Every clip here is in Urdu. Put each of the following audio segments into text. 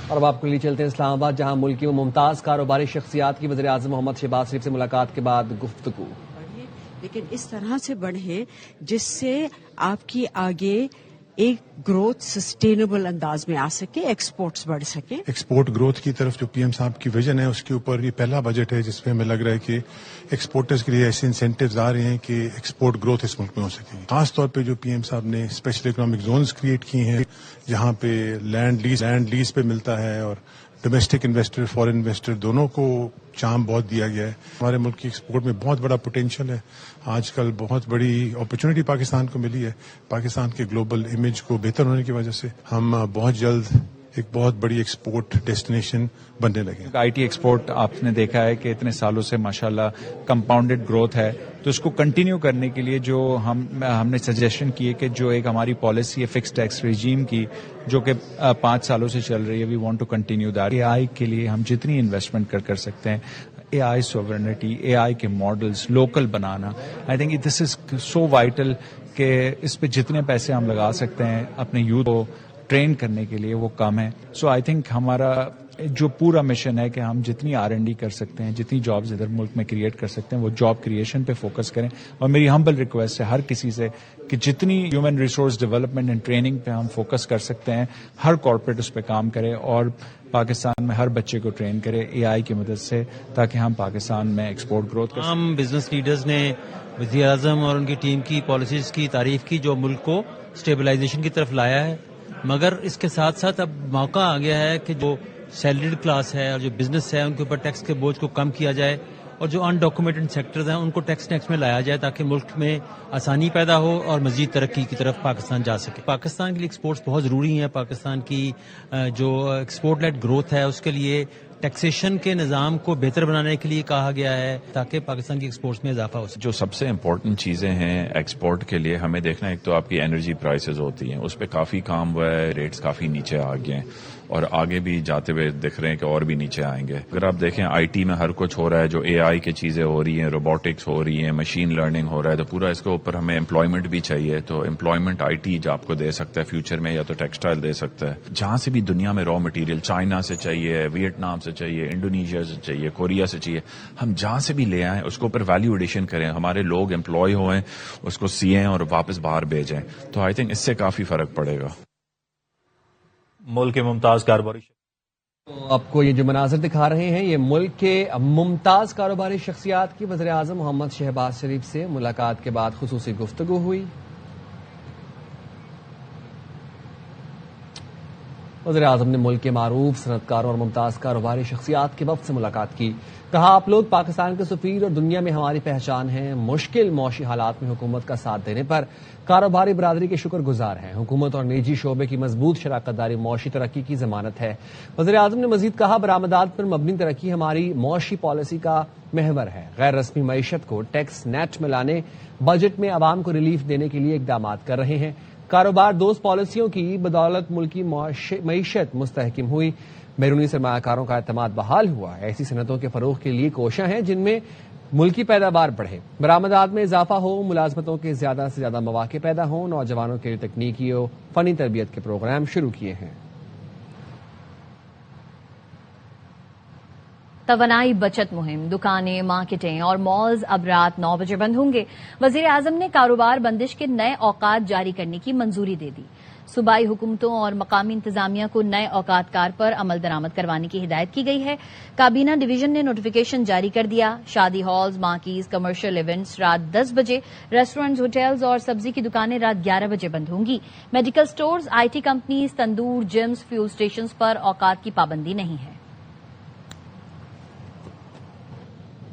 اور اب آپ کے لیے چلتے ہیں اسلام آباد، جہاں ملک کی ممتاز کاروباری شخصیات کی وزیر اعظم محمد شہباز شریف سے ملاقات کے بعد گفتگو. لیکن اس طرح سے بڑھے جس سے آپ کی آگے ایک گروتھ سسٹینیبل انداز میں آ سکے، ایکسپورٹس بڑھ سکے. ایکسپورٹ گروتھ کی طرف جو پی ایم صاحب کی ویژن ہے اس کے اوپر یہ پہلا بجٹ ہے جس میں ہمیں لگ رہا ہے کہ ایکسپورٹرز کے لیے ایسے انسینٹیوز آ رہے ہیں کہ ایکسپورٹ گروتھ اس ملک میں ہو سکے. خاص طور پہ جو پی ایم صاحب نے اسپیشل اکنامک زونز کریٹ کی ہیں جہاں پہ لینڈ لیز پہ ملتا ہے اور ڈومیسٹک انویسٹر فارن انویسٹر دونوں کو چانس بہت دیا گیا ہے. ہمارے ملک کی ایکسپورٹ میں بہت بڑا پوٹینشیل ہے. آج کل بہت بڑی اپرچونٹی پاکستان کو ملی ہے. پاکستان کے گلوبل امیج کو بہتر ہونے کی وجہ سے ہم بہت جلد ایک بہت بڑی ایکسپورٹ ڈیسٹینیشن بننے لگے. آئی ٹی ایکسپورٹ آپ نے دیکھا ہے کہ اتنے سالوں سے ماشاءاللہ کمپاؤنڈڈ گروتھ ہے، تو اس کو کنٹینیو کرنے کے لیے جو ہم نے سجیشن کی ہے کہ جو ایک ہماری پالیسی ہے فکس ٹیکس ریجیم کی جو کہ 5 سالوں سے چل رہی ہے، we want to continue that. A I کے لیے ہم جتنی انویسٹمنٹ کر سکتے ہیں، اے آئی سوورنٹی، اے آئی کے models local banana, I think this is so vital کہ اس پہ جتنے پیسے ہم لگا سکتے ہیں اپنے یوتھ کو ٹرین کرنے کے لیے وہ کم ہے. سو آئی تھنک ہمارا جو پورا مشن ہے کہ ہم جتنی R&D کر سکتے ہیں، جتنی جابز ادھر ملک میں کریٹ کر سکتے ہیں، وہ جاب کریشن پہ فوکس کریں. اور میری ہمبل ریکویسٹ ہے ہر کسی سے کہ جتنی human resource development and training پہ ہم فوکس کر سکتے ہیں، ہر کارپوریٹ اس پہ کام کرے اور پاکستان میں ہر بچے کو ٹرین کرے اے آئی کی مدد سے، تاکہ ہم پاکستان میں ایکسپورٹ گروتھ کر سکیں. تمام بزنس لیڈرز نے وزیر اعظم اور ان کی ٹیم کی پالیسیز کی تعریف کی جو ملک کو اسٹیبلائزیشن کی طرف لایا ہے، مگر اس کے ساتھ ساتھ اب موقع آ گیا ہے کہ جو سیلریڈ کلاس ہے اور جو بزنس ہے ان کے اوپر ٹیکس کے بوجھ کو کم کیا جائے اور جو انڈاکومنٹڈ سیکٹرز ہیں ان کو ٹیکس میں لایا جائے تاکہ ملک میں آسانی پیدا ہو اور مزید ترقی کی طرف پاکستان جا سکے. پاکستان کے لیے ایکسپورٹس بہت ضروری ہیں. پاکستان کی جو ایکسپورٹ لیڈ گروتھ ہے اس کے لیے ٹیکسیشن کے نظام کو بہتر بنانے کے لیے کہا گیا ہے تاکہ پاکستان کی ایکسپورٹس میں اضافہ ہو سکے. جو سب سے امپورٹنٹ چیزیں ہیں ایکسپورٹ کے لیے ہمیں دیکھنا ہے، ایک تو آپ کی انرجی پرائسز ہوتی ہیں، اس پہ کافی کام ہوا ہے، ریٹس کافی نیچے آ گئے ہیں اور آگے بھی جاتے ہوئے دکھ رہے ہیں کہ اور بھی نیچے آئیں گے. اگر آپ دیکھیں آئی ٹی میں ہر کچھ ہو رہا ہے، جو اے آئی کی چیزیں ہو رہی ہیں، روبوٹکس ہو رہی ہیں، مشین لرننگ ہو رہا ہے، تو پورا اس کے اوپر ہمیں امپلائمنٹ بھی چاہیے. تو امپلائمنٹ آئی ٹی جو آپ کو دے سکتا ہے فیوچر میں، یا تو ٹیکسٹائل دے سکتا ہے. جہاں سے بھی دنیا میں را مٹیریل چائنا سے چاہیے، ویتنام سے چاہیے، انڈونیشیا سے چاہیے، کوریا سے چاہیے، ہم جہاں سے بھی لے آئیں اس کے اوپر ویلیو ایڈیشن کریں، ہمارے لوگ امپلائی ہوئیں، اس کو سیئیں اور واپس باہر بھیجیں. تو آئی تھنک اس سے کافی فرق پڑے گا. ملک کے ممتاز کاروباری تو آپ کو یہ جو مناظر دکھا رہے ہیں یہ ملک کے ممتاز کاروباری شخصیات کی وزیر اعظم محمد شہباز شریف سے ملاقات کے بعد خصوصی گفتگو ہوئی. وزیر اعظم نے ملک کے معروف صنعت کاروں اور ممتاز کاروباری شخصیات کے وفد سے ملاقات کی. کہا آپ لوگ پاکستان کے سفیر اور دنیا میں ہماری پہچان ہیں. مشکل معاشی حالات میں حکومت کا ساتھ دینے پر کاروباری برادری کے شکر گزار ہیں. حکومت اور نجی شعبے کی مضبوط شراکت داری معاشی ترقی کی ضمانت ہے. وزیر اعظم نے مزید کہا برآمدات پر مبنی ترقی ہماری معاشی پالیسی کا محور ہے. غیر رسمی معیشت کو ٹیکس نیٹ میں لانے، بجٹ میں عوام کو ریلیف دینے کے لیے اقدامات کر رہے ہیں. کاروبار دوست پالیسیوں کی بدولت ملکی معیشت مستحکم ہوئی، بیرونی سرمایہ کاروں کا اعتماد بحال ہوا. ایسی صنعتوں کے فروغ کے لیے کوشاں ہیں جن میں ملکی پیداوار بڑھے، برآمدات میں اضافہ ہو، ملازمتوں کے زیادہ سے زیادہ مواقع پیدا ہوں. نوجوانوں کے لیے تکنیکی و فنی تربیت کے پروگرام شروع کیے ہیں. توانائی بچت مہم، دکانیں، مارکیٹیں اور مالز اب رات 9 بجے بند ہوں گے. وزیر اعظم نے کاروبار بندش کے نئے اوقات جاری کرنے کی منظوری دے دی. صوبائی حکومتوں اور مقامی انتظامیہ کو نئے اوقات کار پر عمل درآمد کروانے کی ہدایت کی گئی ہے. کابینہ ڈویژن نے نوٹیفیکیشن جاری کر دیا. شادی ہالز، مارکیز، کمرشل ایونٹس رات 10 بجے، ریسٹورینٹس، ہوٹلز اور سبزی کی دکانیں رات 11 بجے بند ہوں گی. Medical stores, I T companies, تندور، جمز، فیول اسٹیشنز پر اوقات کی پابندی نہیں ہے.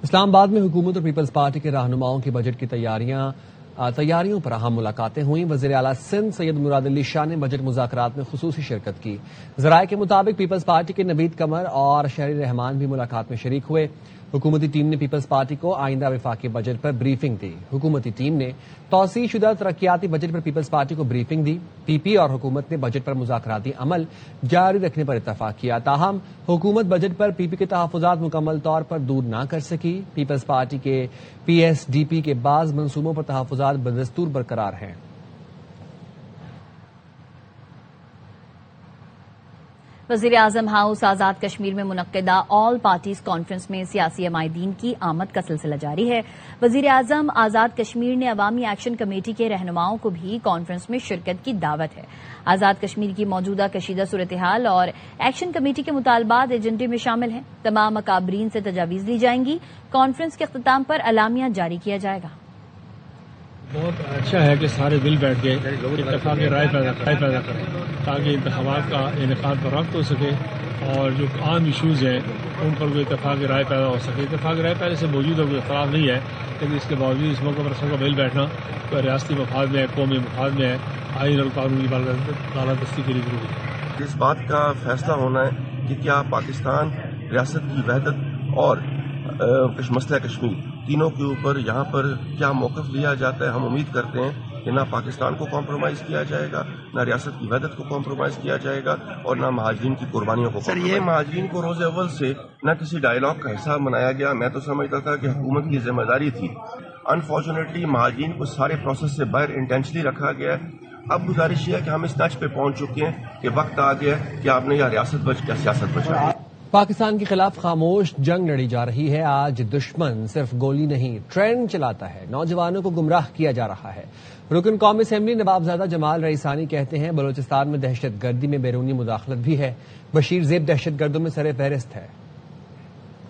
اسلام آباد میں حکومت اور پیپلز پارٹی کے رہنماؤں کی بجٹ کی تیاریوں پر اہم ملاقاتیں ہوئیں. وزیر اعلیٰ سندھ سید مراد علی شاہ نے بجٹ مذاکرات میں خصوصی شرکت کی. ذرائع کے مطابق پیپلز پارٹی کے نوید قمر اور شہری رحمان بھی ملاقات میں شریک ہوئے. حکومتی ٹیم نے پیپلز پارٹی کو آئندہ وفاقی بجٹ پر بریفنگ دی. حکومتی ٹیم نے توسیع شدہ ترقیاتی بجٹ پر پیپلز پارٹی کو بریفنگ دی. پی پی اور حکومت نے بجٹ پر مذاکراتی عمل جاری رکھنے پر اتفاق کیا. تاہم حکومت بجٹ پر پی پی کے تحفظات مکمل طور پر دور نہ کر سکی. پیپلز پارٹی کے پی ایس ڈی پی کے بعض منصوبوں پر تحفظات بدستور برقرار ہیں. وزیر اعظم ہاؤس آزاد کشمیر میں منعقدہ آل پارٹیز کانفرنس میں سیاسی عمائدین کی آمد کا سلسلہ جاری ہے. وزیر اعظم آزاد کشمیر نے عوامی ایکشن کمیٹی کے رہنماؤں کو بھی کانفرنس میں شرکت کی دعوت ہے. آزاد کشمیر کی موجودہ کشیدہ صورتحال اور ایکشن کمیٹی کے مطالبات ایجنڈے میں شامل ہیں. تمام اکابرین سے تجاویز لی جائیں گی. کانفرنس کے اختتام پر اعلامیہ جاری کیا جائے گا. بہت اچھا ہے کہ سارے دل بیٹھ کے اتفاقی رائے پیدا کریں تاکہ انتخابات کا انعقاد پر وقت ہو سکے اور جو عام ایشوز ہیں ان پر کوئی اتفاقی رائے پیدا ہو سکے. اتفاقی رائے پہلے سے موجود ہے، کوئی اختلاف نہیں ہے، لیکن اس کے باوجود اس موقع پر سب کا مل بیٹھنا ریاستی مفاد میں ہے، قومی مفاد میں ہے، آئین اور قانون کی بالادستی کے لیے ضروری ہے. اس بات کا فیصلہ ہونا ہے کہ کیا پاکستان ریاست کی وحدت اور مسئلہ کشمیر تینوں کے اوپر یہاں پر کیا موقف لیا جاتا ہے. ہم امید کرتے ہیں کہ نہ پاکستان کو کمپرومائز کیا جائے گا، نہ ریاست کی وحدت کو کمپرومائز کیا جائے گا اور نہ مہاجرین کی قربانیوں کو. سر یہ مہاجرین کو روز اول سے نہ کسی ڈائیلاگ کا حصہ بنایا گیا. میں تو سمجھتا تھا کہ حکومت کی ذمہ داری تھی. انفارچونیٹلی مہاجرین کو سارے پروسیس سے باہر انٹینشنلی رکھا گیا. اب گزارش یہ ہے کہ ہم اس نچ پہ پہنچ چکے ہیں کہ وقت آ گیا کہ آپ نے یا ریاست بچ یا سیاست بچا. پاکستان کے خلاف خاموش جنگ لڑی جا رہی ہے. آج دشمن صرف گولی نہیں ٹرین چلاتا ہے، نوجوانوں کو گمراہ کیا جا رہا ہے. رکن قومی اسمبلی نوابزادہ جمال رئیسانی کہتے ہیں بلوچستان میں دہشت گردی میں بیرونی مداخلت بھی ہے. بشیر زیب دہشت گردوں میں سر فہرست ہے.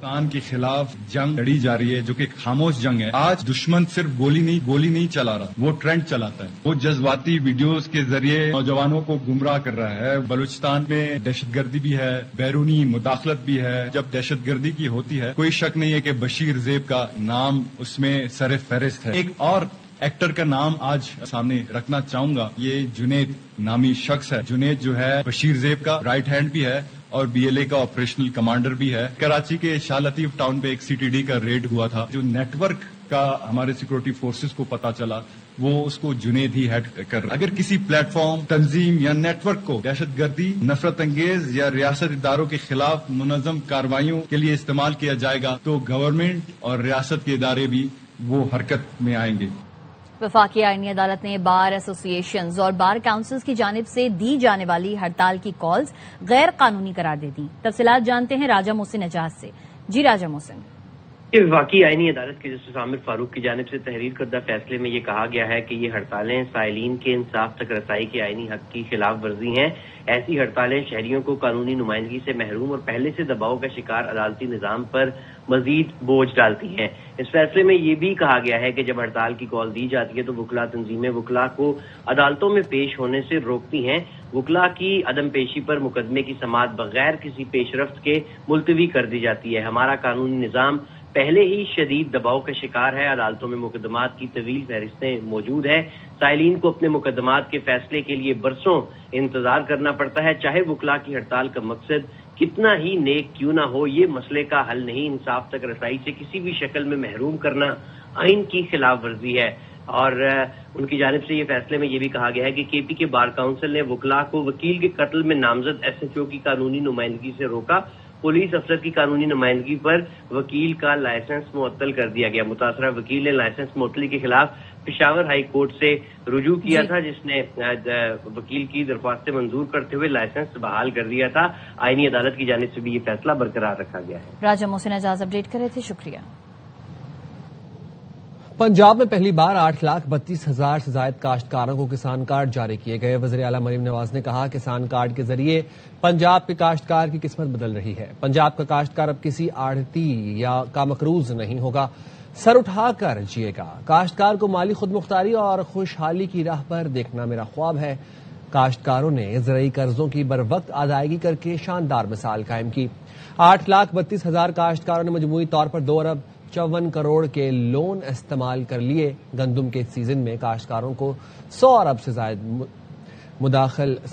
پاکستان کے خلاف جنگ لڑی جا رہی ہے جو کہ خاموش جنگ ہے. آج دشمن صرف گولی نہیں چلا رہا، وہ ٹرینڈ چلاتا ہے. وہ جذباتی ویڈیوز کے ذریعے نوجوانوں کو گمراہ کر رہا ہے. بلوچستان میں دہشت گردی بھی ہے، بیرونی مداخلت بھی ہے. جب دہشت گردی کی ہوتی ہے کوئی شک نہیں ہے کہ بشیر زیب کا نام اس میں سر فہرست ہے. ایک اور ایکٹر کا نام آج سامنے رکھنا چاہوں گا. یہ جنید نامی شخص ہے. جنید جو ہے بشیر زیب کا رائٹ ہینڈ بھی ہے اور بی ایل اے کا آپریشنل کمانڈر بھی ہے. کراچی کے شاہ لطیف ٹاؤن پہ ایک سی ٹی ڈی کا ریڈ ہوا تھا. جو نیٹ ورک کا ہمارے سیکورٹی فورسز کو پتا چلا وہ اس کو جنید ہی ہیڈ کر رہا. اگر کسی پلیٹ فارم، تنظیم یا نیٹ ورک کو دہشت گردی، نفرت انگیز یا ریاست اداروں کے خلاف منظم کارروائیوں کے لیے استعمال کیا جائے گا تو گورنمنٹ اور ریاست کے ادارے بھی وہ حرکت میں آئیں گے. وفاقی آئینی عدالت نے بار ایسوسی ایشنز اور بار کاؤنسلز کی جانب سے دی جانے والی ہڑتال کی کالز غیر قانونی قرار دے دی. تفصیلات جانتے ہیں راجہ محسن اعجاز سے. جی راجہ محسن. وفاقی آئینی عدالت کے جسٹس عامر فاروق کی جانب سے تحریر کردہ فیصلے میں یہ کہا گیا ہے کہ یہ ہڑتالیں سائلین کے انصاف تک رسائی کے آئینی حق کی خلاف ورزی ہیں. ایسی ہڑتالیں شہریوں کو قانونی نمائندگی سے محروم اور پہلے سے دباؤ کا شکار عدالتی نظام پر مزید بوجھ ڈالتی ہیں. اس فیصلے میں یہ بھی کہا گیا ہے کہ جب ہڑتال کی کال دی جاتی ہے تو وکلا تنظیمیں وکلا کو عدالتوں میں پیش ہونے سے روکتی ہیں. وکلا کی عدم پیشی پر مقدمے کی سماعت بغیر کسی پیش رفت کے ملتوی کر دی جاتی ہے. ہمارا قانونی نظام پہلے ہی شدید دباؤ کا شکار ہے. عدالتوں میں مقدمات کی طویل فہرستیں موجود ہیں. سائلین کو اپنے مقدمات کے فیصلے کے لیے برسوں انتظار کرنا پڑتا ہے. چاہے وکلا کی ہڑتال کا مقصد کتنا ہی نیک کیوں نہ ہو، یہ مسئلے کا حل نہیں. انصاف تک رسائی سے کسی بھی شکل میں محروم کرنا آئین کی خلاف ورزی ہے. اور ان کی جانب سے یہ فیصلے میں یہ بھی کہا گیا ہے کہ کے پی کے بار کونسل نے وکلا کو وکیل کے قتل میں نامزد ایس ایچ او کی قانونی نمائندگی سے روکا. پولیس افسر کی قانونی نمائندگی پر وکیل کا لائسنس معطل کر دیا گیا. متاثرہ وکیل نے لائسنس معطلی کے خلاف پشاور ہائی کورٹ سے رجوع کیا تھا، جس نے وکیل کی درخواستیں منظور کرتے ہوئے لائسنس بحال کر دیا تھا. آئینی عدالت کی جانب سے بھی یہ فیصلہ برقرار رکھا گیا ہے. راجہ محسن اعجاز اپڈیٹ کر رہے تھے، شکریہ. پنجاب میں پہلی بار 8,32,000 سے زائد کاشتکاروں کو کسان کارڈ جاری کیے گئے. وزیر اعلیٰ مریم نواز نے کہا کسان کارڈ کے ذریعے پنجاب کے کاشتکار کی قسمت بدل رہی ہے. پنجاب کا کاشتکار اب کسی آڑھتی یا کا مقروض نہیں ہوگا، سر اٹھا کر جیے گا. کاشتکار کو مالی خود مختاری اور خوشحالی کی راہ پر دیکھنا میرا خواب ہے. کاشتکاروں نے زرعی قرضوں کی بروقت ادائیگی کر کے شاندار مثال قائم کی. 8,32,000 کاشتکاروں نے مجموعی طور پر 2 ارب 54 کروڑ کے لون استعمال کر لیے. گندم کے سیزن میں کاشتکاروں کو 100 ارب سے زائد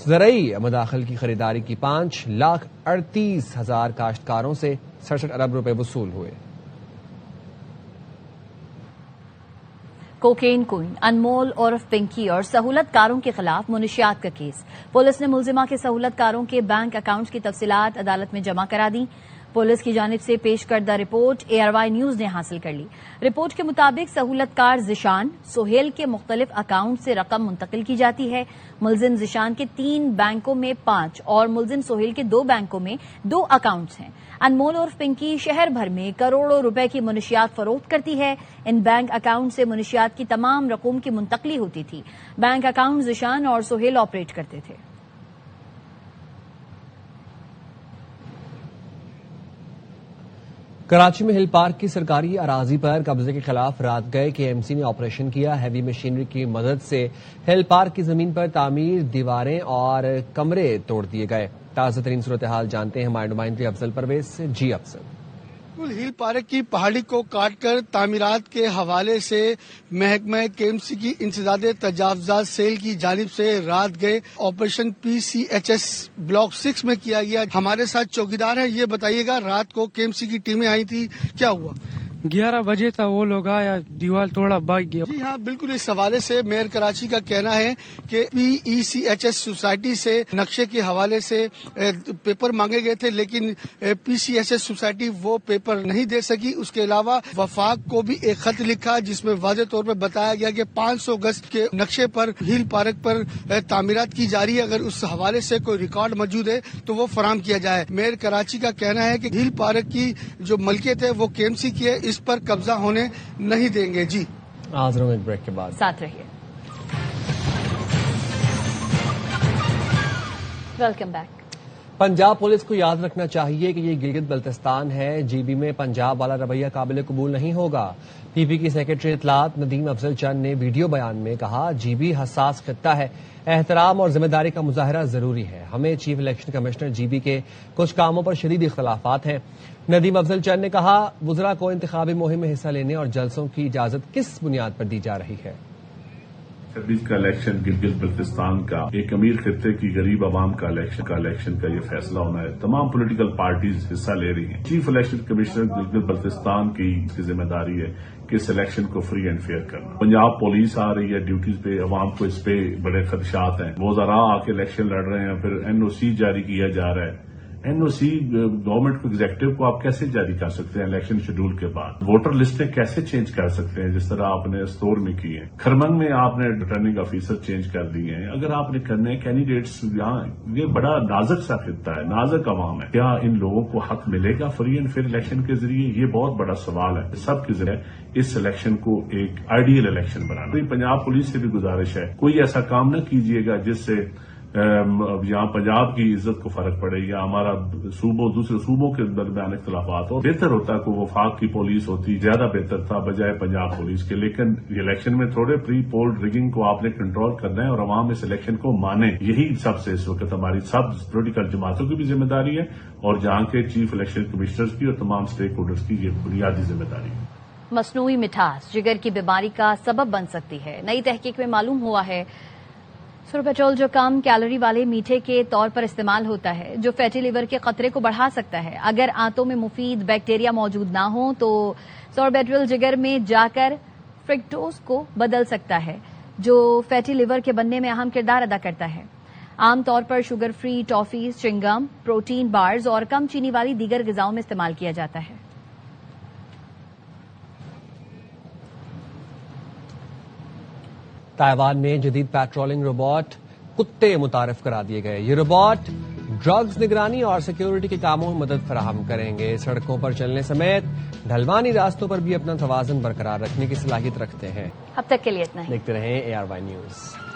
زرعی مداخل کی خریداری کی. 5,38,000 کاشتکاروں سے 67 ارب روپے وصول ہوئے. کوکین کوئن انمول عرف پنکی اور سہولت کاروں کے خلاف منشیات کا کیس. پولیس نے ملزمہ کے سہولت کاروں کے بینک اکاؤنٹس کی تفصیلات عدالت میں جمع کرا دی. پولیس کی جانب سے پیش کردہ رپورٹ ARY نیوز نے حاصل کر لی۔ رپورٹ کے مطابق سہولت کار ذیشان سہیل کے مختلف اکاؤنٹ سے رقم منتقل کی جاتی ہے۔ ملزم ذیشان کے 3 بینکوں میں 5 اور ملزم سہیل کے 2 بینکوں میں 2 اکاؤنٹس ہیں۔ انمول عرف پنکی شہر بھر میں کروڑوں روپے کی منشیات فروخت کرتی ہے۔ ان بینک اکاؤنٹ سے منشیات کی تمام رقوم کی منتقلی ہوتی تھی۔ بینک اکاؤنٹ ذیشان اور سہیل آپریٹ کرتے تھے۔ کراچی میں ہل پارک کی سرکاری اراضی پر قبضے کے خلاف رات گئے KMC نے آپریشن کیا۔ ہیوی مشینری کی مدد سے ہل پارک کی زمین پر تعمیر، دیواریں اور کمرے توڑ دیے گئے۔ تازہ ترین صورتحال جانتے ہیں ہمارے نمائندے افضل پرویز سے۔ جی افضل۔ ہل پارک کی پہاڑی کو کاٹ کر تعمیرات کے حوالے سے محکمہ KMC کی انسداد تجاوزات سیل کی جانب سے رات گئے آپریشن PCHS بلاک 6 میں کیا گیا۔ ہمارے ساتھ چوکیدار ہیں، یہ بتائیے گا رات کو KMC کی ٹیمیں آئی تھی، کیا ہوا؟ 11 بجے تھا، وہ لوگ آیا، دیوار توڑا، بھاگ گیا۔ جی ہاں، بالکل اس حوالے سے میئر کراچی کا کہنا ہے کہ PECHS سوسائٹی سے نقشے کے حوالے سے پیپر مانگے گئے تھے، لیکن PCHS سوسائٹی وہ پیپر نہیں دے سکی۔ اس کے علاوہ وفاق کو بھی ایک خط لکھا جس میں واضح طور پر بتایا گیا کہ 500 گز کے نقشے پر ہل پارک پر تعمیرات کی جا رہی ہے، اگر اس حوالے سے کوئی ریکارڈ موجود ہے تو وہ فراہم کیا جائے۔ میئر کراچی کا کہنا ہے کہ ہل پارک کی جو ملکیت ہے وہ KMC کی ہے، اس پر قبضہ ہونے نہیں دیں گے۔ جی حاضر ہوں ایک بریک کے بعد، ساتھ رہیے۔ Welcome back. پنجاب پولیس کو یاد رکھنا چاہیے کہ یہ گلگت بلتستان ہے۔ GB میں پنجاب والا رویہ قابل قبول نہیں ہوگا۔ PP کی سیکرٹری اطلاعات ندیم افضل چند نے ویڈیو بیان میں کہا، GB حساس خطہ ہے، احترام اور ذمہ داری کا مظاہرہ ضروری ہے۔ ہمیں چیف الیکشن کمشنر GB کے کچھ کاموں پر شدید اختلافات ہیں۔ ندیم افضل چند نے کہا، وزراء کو انتخابی مہم میں حصہ لینے اور جلسوں کی اجازت کس بنیاد پر دی جا رہی ہے؟ 26 کا الیکشن گلگت بلتستان کا ایک امیر خطے کی غریب عوام کا الیکشن کا یہ فیصلہ ہونا ہے۔ تمام پولیٹیکل پارٹیز حصہ لے رہی ہیں۔ Chief election commissioner Gilgit Baltistan کی ذمہ داری ہے کہ اس الیکشن کو فری اینڈ فیئر کرنا۔ پنجاب پولیس آ رہی ہے ڈیوٹیز پہ، عوام کو اس پہ بڑے خدشات ہیں۔ وہ ذرا آ کے الیکشن لڑ رہے ہیں، پھر NOC جاری کیا جا رہا ہے۔ NOC گورنمنٹ کو ایگزیکٹو کو آپ کیسے جاری کر سکتے ہیں الیکشن شیڈول کے بعد؟ ووٹر لسٹیں کیسے چینج کر سکتے ہیں جس طرح آپ نے استور میں کی ہیں؟ کھرمنگ میں آپ نے ریٹرننگ آفیسر چینج کر دیے ہیں۔ اگر آپ نے کرنے کینڈیڈیٹس یہاں، یہ بڑا نازک سا خطہ ہے، نازک عوام ہے، کیا ان لوگوں کو حق ملے گا فری اینڈ فیئر الیکشن کے ذریعے؟ یہ بہت بڑا سوال ہے سب کے ذریعے اس الیکشن کو ایک آئیڈیل الیکشن بنانا۔ پنجاب پولیس سے بھی گزارش ہے، کوئی ایسا کام نہ کیجیے گا جس سے یہاں پنجاب کی عزت کو فرق پڑے یا ہمارا دوسرے صوبوں کے درمیان اختلافات ہو۔ بہتر ہوتا کہ وفاق کی پولیس ہوتی، زیادہ بہتر تھا بجائے پنجاب پولیس کے۔ لیکن الیکشن میں تھوڑے پری پول ریگنگ کو آپ نے کنٹرول کرنا ہے اور عوام اس الیکشن کو مانے۔ یہی سب سے اس وقت ہماری سب پولیٹیکل جماعتوں کی بھی ذمہ داری ہے اور جہاں کے چیف الیکشن کمشنرز کی اور تمام اسٹیک ہولڈرز کی یہ بنیادی ذمہ داری ہے۔ مصنوعی مٹھاس جگر کی بیماری کا سبب بن سکتی ہے۔ نئی تحقیق میں معلوم ہوا ہے پیٹرول جو کم کیلوری والے میٹھے کے طور پر استعمال ہوتا ہے، جو فیٹی لیور کے خطرے کو بڑھا سکتا ہے۔ اگر آنتوں میں مفید بیکٹیریا موجود نہ ہوں تو سوربیٹرول جگر میں جا کر فرکٹوز کو بدل سکتا ہے، جو فیٹی لیور کے بننے میں اہم کردار ادا کرتا ہے۔ عام طور پر sugar free toffees, chewing gum, protein bars اور کم چینی والی دیگر غذاؤں میں استعمال کیا جاتا ہے۔ تائیوان میں جدید پیٹرولنگ روبوٹ کتے متعارف کرا دیے گئے۔ یہ روبوٹ ڈرگز نگرانی اور سیکیورٹی کے کاموں میں مدد فراہم کریں گے۔ سڑکوں پر چلنے سمیت ڈھلوانی راستوں پر بھی اپنا توازن برقرار رکھنے کی صلاحیت رکھتے ہیں۔ اب تک کے لیے اتنا ہی۔ دیکھتے رہیں ARY نیوز۔